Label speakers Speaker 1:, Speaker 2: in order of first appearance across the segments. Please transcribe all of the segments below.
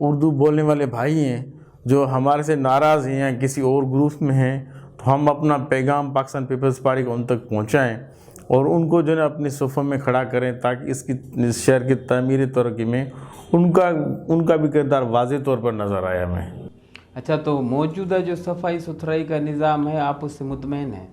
Speaker 1: اردو بولنے والے بھائی ہیں جو ہمارے سے ناراض ہیں یا کسی اور گروپ میں ہیں، تو ہم اپنا پیغام پاکستان پیپلز پارٹی کو ان تک پہنچائیں اور ان کو جو ہے اپنی صفوں میں کھڑا کریں، تاکہ اس شہر کی تعمیری ترقی میں ان کا بھی کردار واضح طور پر نظر آیا ہمیں۔
Speaker 2: اچھا، تو موجودہ جو صفائی ستھرائی کا نظام ہے آپ اس سے مطمئن ہیں؟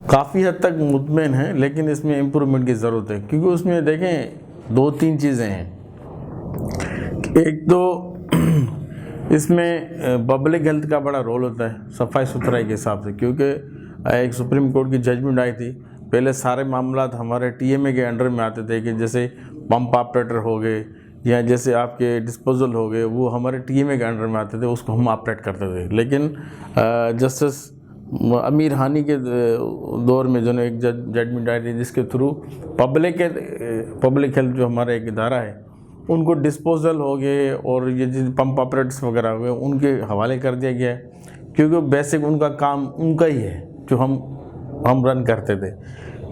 Speaker 1: کافی حد تک مطمئن ہیں، لیکن اس میں امپرومنٹ کی ضرورت ہے، کیونکہ اس میں دیکھیں 2-3 چیزیں ہیں۔ ایک تو اس میں پبلک ہیلتھ کا بڑا رول ہوتا ہے صفائی ستھرائی کے حساب سے، کیونکہ ایک سپریم کورٹ کی ججمنٹ آئی تھی، پہلے سارے معاملات ہمارے ٹی ایم اے کے انڈر میں آتے تھے، کہ جیسے پمپ آپریٹر ہو گئے یا جیسے آپ کے ڈسپوزل ہو گئے، وہ ہمارے ٹی ایم اے کے انڈر میں آتے تھے، اس کو ہم آپریٹ کرتے تھے۔ لیکن جسٹس امیر ہانی کے دور میں جو ایک ججمنٹ آئی تھی، جس کے تھرو پبلک ہیلتھ جو ہمارا ایک ادارہ ہے، ان کو ڈسپوزل ہو گئے اور یہ پمپ آپریٹرس وغیرہ ہو گئے، ان کے حوالے کر دیا گیا ہے، کیونکہ بیسک ان کا کام ان کا ہی ہے جو ہم رن کرتے تھے۔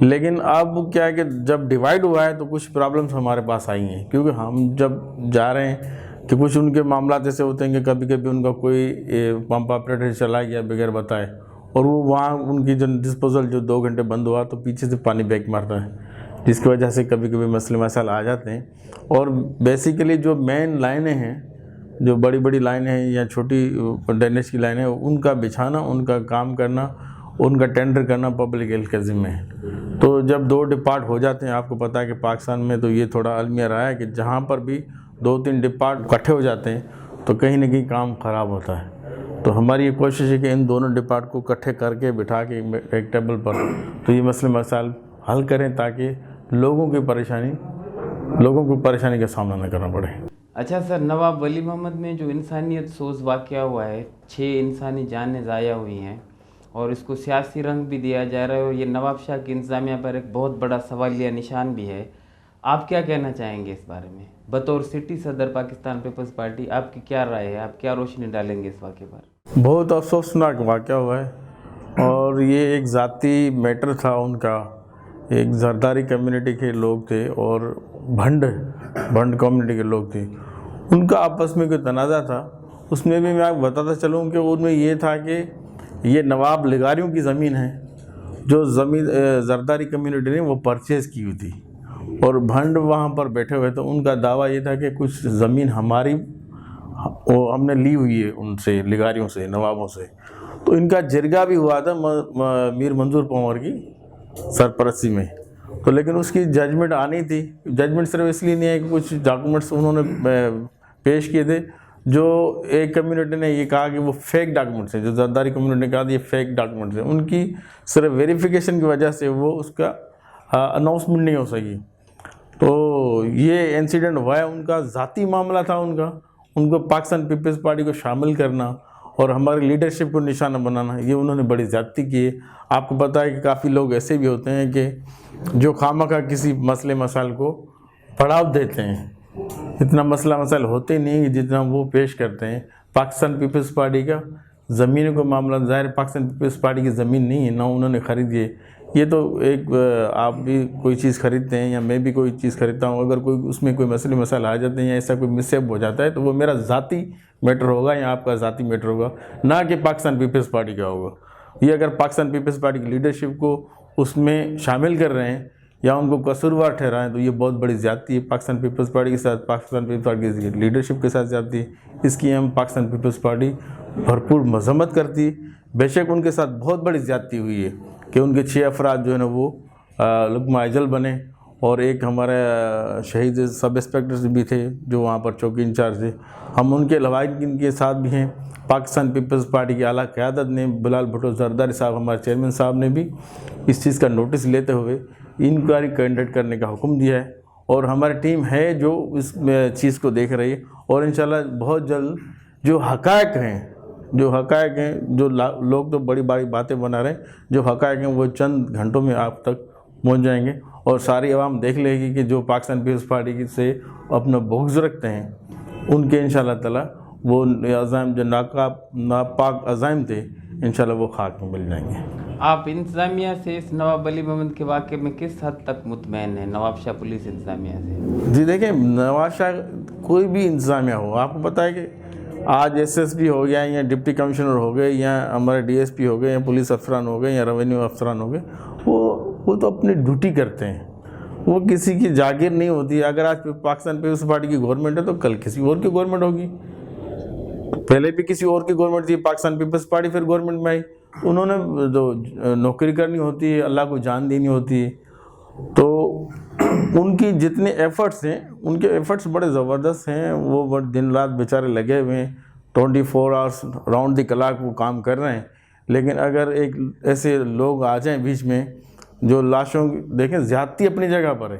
Speaker 1: لیکن اب کیا ہے کہ جب ڈیوائیڈ ہوا ہے تو کچھ پرابلمس ہمارے پاس آئی ہیں، کیونکہ ہم جب جا رہے ہیں کہ کچھ ان کے معاملات ایسے ہوتے ہیں کہ کبھی کبھی ان کا کوئی پمپ آپریٹر چلا گیا بغیر بتائے، اور وہ وہاں ان کی جو ڈسپوزل جو 2 گھنٹے بند ہوا تو پیچھے سے پانی بیک مارتا ہے، جس کی وجہ سے کبھی کبھی مسئلے مسائل آ جاتے ہیں۔ اور بیسیکلی جو مین لائنیں ہیں، جو بڑی بڑی لائنیں ہیں یا چھوٹی ڈرینیج کی لائنیں، ان کا بچھانا، ان کا کام کرنا، ان کا ٹینڈر کرنا پبلک ہیلتھ کے ذمہ ہے۔ تو جب 2 ڈپارٹ ہو جاتے ہیں، آپ کو پتہ ہے کہ پاکستان میں تو یہ تھوڑا المیہ رہا ہے کہ جہاں پر بھی 2-3 ڈپارٹ اکٹھے ہو جاتے ہیں تو کہیں نہ کہیں کام خراب ہوتا ہے۔ تو ہماری یہ کوشش ہے کہ ان دونوں ڈپارٹ کو اکٹھے کر کے بٹھا کے ایک ٹیبل پر تو یہ مسئلے مسائل حل کریں، تاکہ لوگوں کو پریشانی کا سامنا نہ کرنا پڑے۔
Speaker 2: اچھا سر، نواب ولی محمد میں جو انسانیت سوز واقعہ ہوا ہے، 6 انسانی جانیں ضائع ہوئی ہیں اور اس کو سیاسی رنگ بھی دیا جا رہا ہے، اور یہ نواب شاہ کی انتظامیہ پر ایک بہت بڑا سوالیہ نشان بھی ہے۔ آپ کیا کہنا چاہیں گے اس بارے میں؟ بطور سٹی صدر پاکستان پیپلز پارٹی آپ کی کیا رائے ہے؟ آپ کیا روشنی ڈالیں گے اس واقعے پر؟
Speaker 1: بہت افسوسناک واقعہ ہوا ہے، اور یہ ایک ذاتی میٹر تھا ان کا۔ ایک زرداری کمیونٹی کے لوگ تھے اور بھنڈ کمیونٹی کے لوگ تھے، ان کا آپس میں کوئی تنازع تھا۔ اس میں بھی میں آپ کو بتاتا چلوں کہ ان میں یہ تھا کہ یہ نواب لغاریوں کی زمین ہے، جو زمین زرداری کمیونٹی نے وہ پرچیز کی ہوئی تھی، اور بھنڈ وہاں پر بیٹھے ہوئے تھے۔ ان کا دعویٰ یہ تھا کہ کچھ زمین ہماری ہم نے لی ہوئی ہے ان سے، لغاریوں سے، نوابوں سے۔ تو ان کا جرگہ بھی ہوا تھا میر منظور پنور کی سرپرستی میں، تو لیکن اس کی ججمنٹ آنی تھی۔ ججمنٹ صرف اس لیے نہیں ہے کہ کچھ ڈاکومنٹس انہوں نے پیش کیے تھے، جو ایک کمیونٹی نے یہ کہا کہ وہ فیک ڈاکومنٹس ہیں، جو زرداری کمیونٹی نے کہا یہ فیک ڈاکومنٹس ہیں، ان کی صرف ویریفیکیشن کی وجہ سے وہ اس کا اناؤنسمنٹ نہیں ہو سکی۔ تو یہ انسیڈنٹ ہوا ہے، ان کا ذاتی معاملہ تھا، ان کو پاکستان پیپلز پارٹی کو شامل کرنا اور ہماری لیڈرشپ کو نشانہ بنانا، یہ انہوں نے بڑی زیادتی کی ہے۔ آپ کو پتہ ہے کہ کافی لوگ ایسے بھی ہوتے ہیں کہ جو خواہ کسی مسئلے مسائل کو بڑھاؤ دیتے ہیں، اتنا مسئلہ مسائل ہوتے نہیں جتنا وہ پیش کرتے ہیں۔ پاکستان پیپلز پارٹی کا زمینوں کا معاملہ، ظاہر پاکستان پیپلز پارٹی کی زمین نہیں ہے، نہ انہوں نے خریدی ہے۔ یہ تو ایک آپ بھی کوئی چیز خریدتے ہیں یا میں بھی کوئی چیز خریدتا ہوں، اگر کوئی اس میں کوئی مسئلے مسائل آ جاتے ہیں یا ایسا کوئی مس ہیپ ہو جاتا ہے تو وہ میرا ذاتی میٹر ہوگا یا آپ کا ذاتی میٹر ہوگا، نہ کہ پاکستان پیپلز پارٹی کا ہوگا۔ یہ اگر پاکستان پیپلز پارٹی کی لیڈرشپ کو اس میں شامل کر رہے ہیں یا ان کو قصوروار ٹھہرائیں تو یہ بہت بڑی زیادتی ہے پاکستان پیپلز پارٹی کے ساتھ، پاکستان پیپلز پارٹی کی لیڈرشپ کے ساتھ زیادتی ہے۔ اس کی ہم پاکستان پیپلز پارٹی بھرپور مذمت کرتی ہے۔ بے شک ان کے ساتھ بہت بڑی زیادتی ہوئی ہے کہ ان کے 6 افراد جو ہے نا وہ لقمہ اجل بنے، اور ایک ہمارے شہید سب انسپیکٹرز بھی تھے جو وہاں پر چوکی انچارج تھے۔ ہم ان کے لوائحین کے ساتھ بھی ہیں۔ پاکستان پیپلز پارٹی کی اعلیٰ قیادت نے، بلال بھٹو زرداری صاحب ہمارے چیئرمین صاحب نے بھی اس چیز کا نوٹس لیتے ہوئے انکوائری کنڈکٹ کرنے کا حکم دیا ہے، اور ہماری ٹیم ہے جو اس چیز کو دیکھ رہی ہے، اور انشاءاللہ بہت جلد جو حقائق ہیں، جو لوگ تو بڑی بڑی باتیں بنا رہے ہیں، جو حقائق ہیں وہ چند گھنٹوں میں آپ تک پہنچ جائیں گے، اور ساری عوام دیکھ لے گی کہ جو پاکستان پیپلز پارٹی سے اپنا بغض رکھتے ہیں، ان کے انشاءاللہ تعالی وہ عزائم جو ناپاک عزائم تھے انشاءاللہ وہ خاک میں مل جائیں گے۔
Speaker 2: آپ انتظامیہ سے اس نواب ولی محمد کے واقعے میں کس حد تک مطمئن ہیں، نواب شاہ پولیس انتظامیہ سے؟
Speaker 1: جی دیکھیں، نواز شاہ کوئی بھی انتظامیہ ہو، آپ کو پتہ ہے کہ آج ایس ایس پی ہو گیا یا ڈپٹی کمشنر ہو گئے یا ہمارے ڈی ایس پی ہو گئے یا پولیس افسران ہو گئے یا ریونیو افسران ہو گئے، وہ تو اپنی ڈیوٹی کرتے ہیں، وہ کسی کی جاگیر نہیں ہوتی. اگر آج پاکستان پیپلز پارٹی کی گورنمنٹ ہے تو کل کسی اور کی گورنمنٹ ہوگی. پہلے بھی کسی اور کی گورنمنٹ تھی، پاکستان پیپلز پارٹی پھر گورنمنٹ میں آئی، انہوں نے جو نوکری کرنی ہوتی ہے، اللہ کو جان دینی ہوتی ہے. تو ان کی جتنے ایفرٹس ہیں، ان کے ایفرٹس بڑے زبردست ہیں. وہ دن رات بیچارے لگے ہوئے ہیں، 24 آورس راؤنڈ دی کلاک وہ کام کر رہے ہیں. لیکن اگر ایک ایسے لوگ آ جائیں بیچ میں جو لاشوں دیکھیں، زیادتی اپنی جگہ پر ہے،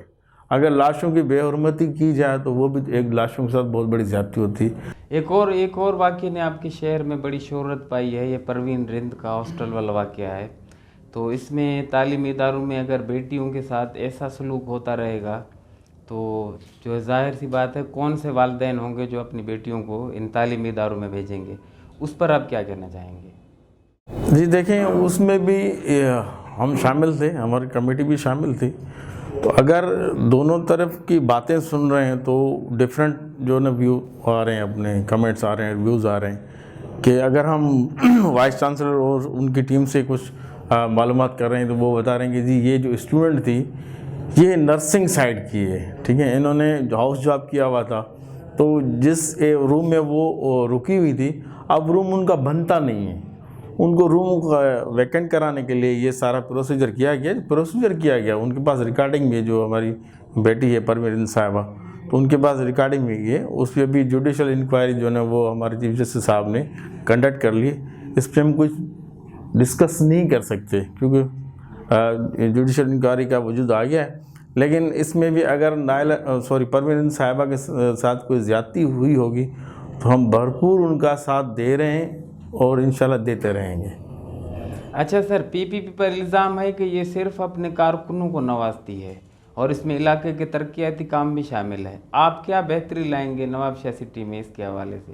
Speaker 1: اگر لاشوں کی بے حرمتی کی جائے تو وہ بھی ایک لاشوں کے ساتھ بہت بڑی زیادتی ہوتی ہے.
Speaker 2: ایک اور واقعے نے آپ کے شہر میں بڑی شہرت پائی ہے، یہ پروین رند کا ہاسٹل والا واقعہ ہے. تو اس میں تعلیمی اداروں میں اگر بیٹیوں کے ساتھ ایسا سلوک ہوتا رہے گا تو جو ظاہر سی بات ہے کون سے والدین ہوں گے جو اپنی بیٹیوں کو ان تعلیمی اداروں میں بھیجیں گے؟ اس پر آپ کیا کہنا چاہیں گے؟
Speaker 1: جی دیکھیں، اس میں بھی ہم شامل تھے، ہماری کمیٹی بھی شامل تھی. تو اگر دونوں طرف کی باتیں سن رہے ہیں تو ڈیفرنٹ جو نا ویو آ رہے ہیں، اپنے کمنٹس آ رہے ہیں، ویوز آ رہے ہیں کہ اگر ہم وائس چانسلر اور ان کی ٹیم سے کچھ معلومات کر رہے ہیں تو وہ بتا رہے ہیں کہ جی یہ جو اسٹوڈنٹ تھی یہ نرسنگ سائڈ کی ہے، ٹھیک ہے، انہوں نے ہاؤس جاب کیا ہوا تھا. تو جس روم میں وہ رکی ہوئی تھی اب روم ان کا بنتا نہیں ہے، ان کو روم ویکنٹ کرانے کے لیے یہ سارا پروسیجر کیا گیا. ان کے پاس ریکارڈنگ بھی ہے، جو ہماری بیٹی ہے پروین صاحبہ، تو ان کے پاس ریکارڈنگ بھی ہے. اس پہ بھی جوڈیشل انکوائری جو ہے وہ ہمارے چیف جسٹس صاحب نے کنڈکٹ کر لی. اس پہ ہم کچھ ڈسکس نہیں کر سکتے کیونکہ جوڈیشل انکوائری کا وجود آ گیا ہے. لیکن اس میں بھی اگر پروین صاحبہ کے ساتھ کوئی زیادتی ہوئی ہوگی تو ہم بھرپور ان کا ساتھ دے رہے ہیں اور انشاءاللہ دیتے رہیں گے.
Speaker 2: اچھا سر، پی پی پی پر الزام ہے کہ یہ صرف اپنے کارکنوں کو نوازتی ہے اور اس میں علاقے کے ترقیاتی کام بھی شامل ہے. آپ کیا بہتری لائیں گے نواب شاہ سٹی میں اس کے حوالے سے؟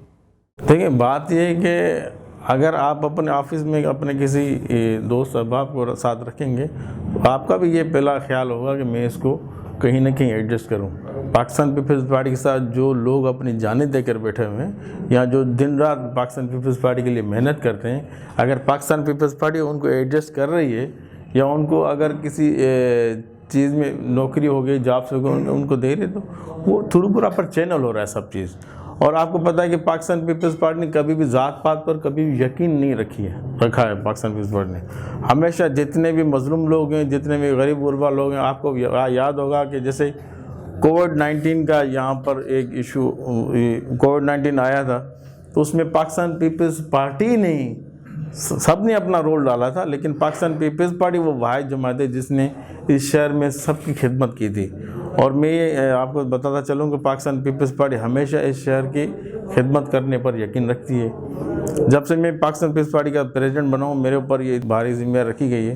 Speaker 1: دیکھیں، بات یہ ہے کہ اگر آپ اپنے آفس میں اپنے کسی دوست احباب کو ساتھ رکھیں گے تو آپ کا بھی یہ پہلا خیال ہوگا کہ میں اس کو کہیں نہ کہیں ایڈجسٹ کروں. پاکستان پیپلز پارٹی کے ساتھ جو لوگ اپنی جانیں دے کر بیٹھے ہوئے ہیں یا جو دن رات پاکستان پیپلز پارٹی کے لیے محنت کرتے ہیں، اگر پاکستان پیپلز پارٹی ان کو ایڈجسٹ کر رہی ہے یا ان کو اگر کسی چیز میں نوکری ہو گئی، جابس ہو گئی، ان کو دے رہے تو وہ تھرو پراپر چینل ہو رہا ہے سب چیز. اور آپ کو پتہ ہے کہ پاکستان پیپلز پارٹی نے کبھی بھی ذات پات پر کبھی بھی یقین نہیں رکھا ہے. پاکستان پیپلز پارٹی نے ہمیشہ جتنے بھی مظلوم لوگ ہیں، جتنے بھی غریب غربا لوگ ہیں، آپ کو یاد ہوگا کہ جیسے کووڈ-19 کا یہاں پر ایک ایشو، کووڈ-19 آیا تھا تو اس میں پاکستان پیپلز پارٹی نہیں، سب نے اپنا رول ڈالا تھا، لیکن پاکستان پیپلز پارٹی وہ واحد جماعت ہے جس نے اس شہر میں سب کی خدمت کی تھی. اور میں یہ آپ کو بتاتا چلوں کہ پاکستان پیپلز پارٹی ہمیشہ اس شہر کی خدمت کرنے پر یقین رکھتی ہے. جب سے میں پاکستان پیپلز پارٹی کا پریزیڈنٹ بنا ہوں، میرے اوپر یہ بھاری ذمہ رکھی گئی ہے،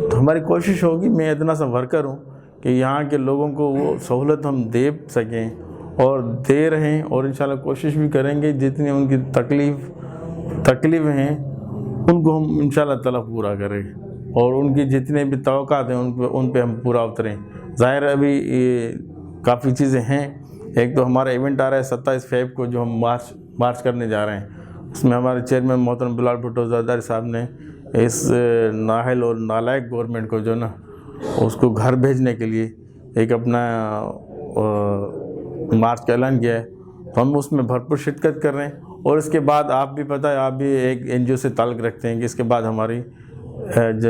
Speaker 1: تو ہماری کوشش ہوگی، میں اتنا سا ورکر ہوں کہ یہاں کے لوگوں کو وہ سہولت ہم دے سکیں اور دے رہے ہیں، اور انشاءاللہ کوشش بھی کریں گے جتنی ان کی تکلیف ہیں ان کو ہم انشاءاللہ تعالیٰ پورا کریں اور ان کی جتنے بھی توقعات ہیں ان پہ ہم پورا اتریں. ظاہر ابھی کافی چیزیں ہیں. ایک تو ہمارا ایونٹ آ رہا ہے 27 فیب کو جو ہم مارچ کرنے جا رہے ہیں. اس میں ہمارے چیئرمین محترم بلال بھٹو زرداری صاحب نے اس نااہل اور نالائق گورنمنٹ کو جو نا اس کو گھر بھیجنے کے لیے ایک اپنا مارچ کا اعلان کیا ہے. تو ہم اس میں بھرپور شرکت کر رہے ہیں. اور اس کے بعد آپ بھی پتہ ہے، آپ بھی ایک NGO سے تعلق رکھتے ہیں کہ اس کے بعد ہماری جو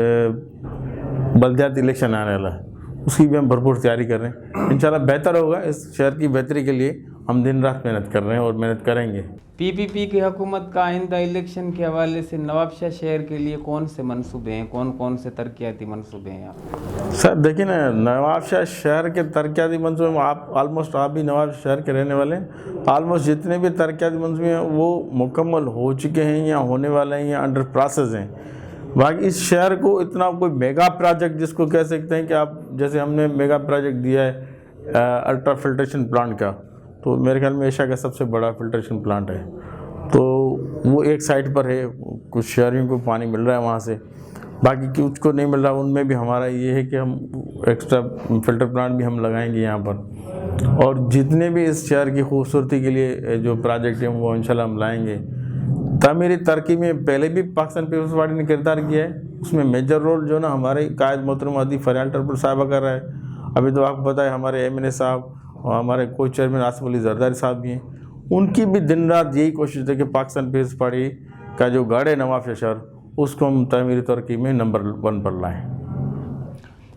Speaker 1: بلدیاتی الیکشن آنے والا ہے، اس کی بھی ہم بھرپور تیاری کر رہے ہیں. انشاءاللہ بہتر ہوگا. اس شہر کی بہتری کے لیے ہم دن رات محنت کر رہے ہیں اور محنت کریں گے.
Speaker 2: پی پی پی کی حکومت کا آئندہ الیکشن کے حوالے سے نواب شاہ شہر کے لیے کون سے منصوبے ہیں، کون سے ترقیاتی منصوبے ہیں آپ؟
Speaker 1: سر دیکھیں نا، نواب شاہ شہر کے ترقیاتی منصوبے میں آپ بھی نواب شہر کے رہنے والے ہیں. آلموسٹ جتنے بھی ترقیاتی منصوبے ہیں وہ مکمل ہو چکے ہیں یا ہونے والے ہیں یا انڈر پروسیس ہیں. باقی اس شہر کو اتنا کوئی میگا پروجیکٹ جس کو کہہ سکتے ہیں کہ آپ جیسے ہم نے میگا پروجیکٹ دیا ہے الٹرا فلٹریشن پلانٹ کا، تو میرے خیال میں ایشیا کا سب سے بڑا فلٹریشن پلانٹ ہے. تو وہ ایک سائٹ پر ہے، کچھ شہریوں کو پانی مل رہا ہے وہاں سے، باقی کچھ کو نہیں مل رہا. ان میں بھی ہمارا یہ ہے کہ ہم ایکسٹرا فلٹر پلانٹ بھی ہم لگائیں گے یہاں پر. اور جتنے بھی اس شہر کی خوبصورتی کے لیے جو پروجیکٹ ہیں وہ انشاءاللہ ہم لائیں گے. تعمیری ترقی میں پہلے بھی پاکستان پیپلز پارٹی نے کردار کیا ہے. اس میں میجر رول جو نا ہمارے قائد محترم عدی فریال ٹرپل صاحبہ کر رہا ہے. ابھی تو آپ کو پتہ ہے ہمارے ایم این اے صاحب اور ہمارے کو چیئرمین آصف علی زرداری صاحب بھی ہیں. ان کی بھی دن رات یہی کوشش ہے کہ پاکستان پیپلز پارٹی کا جو گاڑ ہے نواب شاہ شہر اس کو ہم تعمیری ترقی میں نمبر 1 پر لائیں.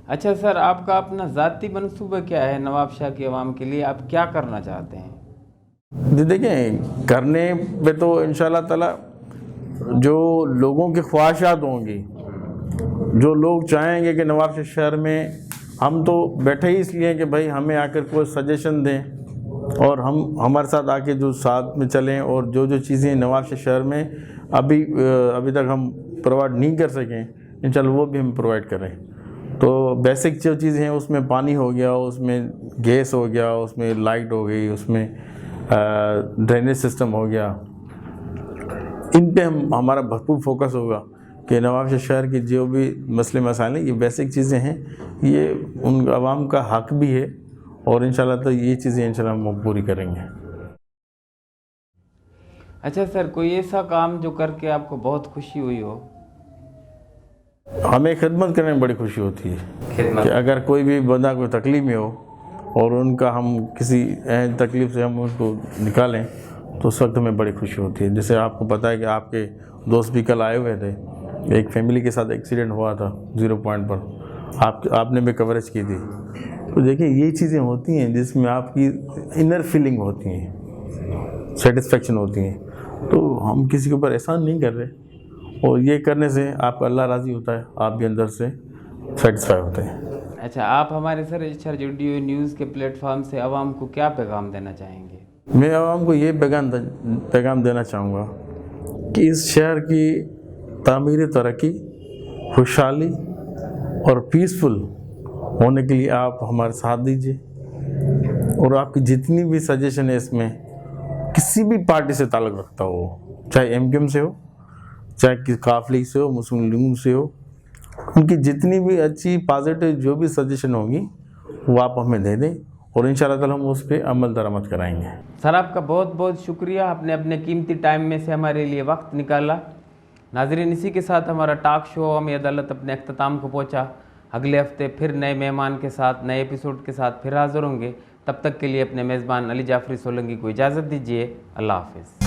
Speaker 2: اچھا سر، آپ کا اپنا ذاتی منصوبہ کیا ہے نواب شاہ کی عوام کے لیے؟ آپ کیا کرنا چاہتے ہیں؟
Speaker 1: جی دیکھیں، کرنے پہ تو انشاءاللہ تعالی جو لوگوں کی خواہشات ہوں گی، جو لوگ چاہیں گے کہ نواب شاہ شہر میں، ہم تو بیٹھے ہی اس لیے کہ بھائی ہمیں آ کر کوئی سجیشن دیں اور ہم ہمارے ساتھ آ کے جو ساتھ میں چلیں، اور جو چیزیں نواب شاہ شہر میں ابھی تک ہم پرووائڈ نہیں کر سکیں انشاءاللہ وہ بھی ہم پرووائڈ کریں. تو بیسک جو چیزیں ہیں اس میں پانی ہو گیا، اس میں گیس ہو گیا، اس میں لائٹ ہو گئی، اس میں ڈرینیج سسٹم ہو گیا. ان پہ ہمارا بھرپور فوکس ہوگا کہ نواب شاہ شہر کی جو بھی مسئلے مسائل ہیں، یہ بیسک چیزیں ہیں، یہ ان عوام کا حق بھی ہے، اور انشاءاللہ تو یہ چیزیں انشاءاللہ ہم پوری کریں گے.
Speaker 2: اچھا سر، کوئی ایسا کام جو کر کے آپ کو بہت خوشی ہوئی ہو؟
Speaker 1: ہمیں خدمت کرنے میں بڑی خوشی ہوتی ہے کہ اگر کوئی بھی بندہ کوئی تکلیف میں ہو اور ان کا ہم کسی اہم تکلیف سے ہم اس کو نکالیں تو اس وقت ہمیں بڑی خوشی ہوتی ہے. جیسے آپ کو پتہ ہے کہ آپ کے دوست بھی کل آئے ہوئے تھے، ایک فیملی کے ساتھ ایکسیڈنٹ ہوا تھا 0 پوائنٹ پر، آپ نے بھی کوریج کی تھی. تو دیکھیں یہ چیزیں ہوتی ہیں جس میں آپ کی انر فیلنگ ہوتی ہیں، سیٹسفیکشن ہوتی ہیں. تو ہم کسی کے اوپر احسان نہیں کر رہے، اور یہ کرنے سے آپ کا اللہ راضی ہوتا ہے، آپ بھی اندر سے سیٹسفائی ہوتے ہیں.
Speaker 2: اچھا، آپ ہمارے سر HRJDO نیوز کے پلیٹ فارم سے عوام کو کیا پیغام دینا چاہیں گے؟
Speaker 1: میں عوام کو یہ پیغام دینا چاہوں گا کہ اس شہر کی تعمیری ترقی، خوشحالی اور پیسفل ہونے کے لیے آپ ہمارے ساتھ دیجیے، اور آپ کی جتنی بھی سجیشن ہے اس میں کسی بھی پارٹی سے تعلق رکھتا ہو، چاہے MQM سے ہو، چاہے کسی کاف لیگ سے ہو، مسلم لیگ سے ہو، ان کی جتنی بھی اچھی پازیٹیو جو بھی سجیشن ہوگی وہ آپ ہمیں دے دیں، اور انشاءاللہ تعالی ہم اس پہ عمل درآمد کرائیں گے.
Speaker 2: سر آپ کا بہت بہت شکریہ، آپ نے اپنے قیمتی ٹائم میں سے ہمارے لیے وقت نکالا. ناظرین، اسی کے ساتھ ہمارا ٹاک شو عوامی عدالت اپنے اختتام کو پہنچا. اگلے ہفتے پھر نئے مہمان کے ساتھ، نئے ایپیسوڈ کے ساتھ پھر حاضر ہوں گے. تب تک کے لیے اپنے میزبان علی جعفری سولنگی کو اجازت دیجیے. اللہ حافظ.